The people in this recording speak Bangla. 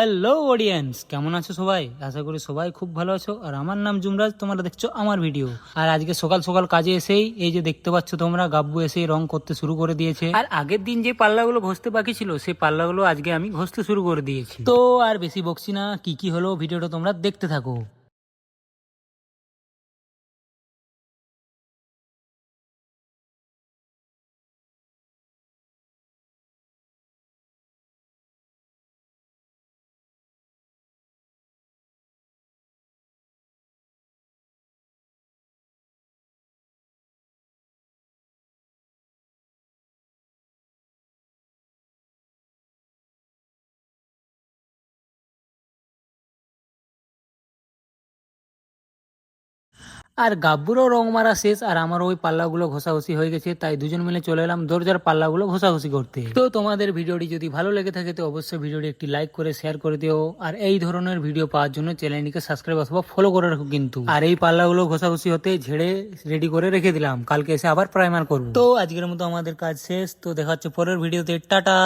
হ্যালো অডিয়েন্স, কেমন আছো সবাই? আশা করি সবাই খুব ভালো আছো। আর আমার নাম জুমরাজ, তোমরা দেখছো আমার ভিডিও। আর আজকে সকাল সকাল কাজে এসেই এই যে দেখতে পাচ্ছ তোমরা, গাব্বু এসেই রং করতে শুরু করে দিয়েছে। আর আগের দিন যে পাল্লাগুলো ঘষতে বাকি ছিল সেই পাল্লাগুলো আজকে আমি ঘষতে শুরু করে দিয়েছি। তো আর বেশি বকছি না, কি কি হলো ভিডিওটা তোমরা দেখতে থাকো। আর গাব্বুরও রং মারা শেষ, আর আমার ওই পাল্লাগুলো ঘষাঘষি হয়ে গেছে, তাই দুজন মিলে চলে এলাম দরজার পাল্লাগুলো ঘষাঘষি করতে। তো তোমাদের ভিডিওটি যদি ভালো লেগে থাকে তো অবশ্যই ভিডিওটি একটি লাইক করে শেয়ার করে দিও। আর এই ধরনের ভিডিও পাওয়ার জন্য চ্যানেলটিকে সাবস্ক্রাইব অথবা ফলো করে রাখো কিন্তু। আর এই পাল্লাগুলো ঘষাঘষি হতে ঝেড়ে রেডি করে রেখে দিলাম, কালকে এসে আবার প্রাইমার করবো। তো আজকের মতো আমাদের কাজ শেষ, তো দেখা হচ্ছে পরের ভিডিওতে। টাটা।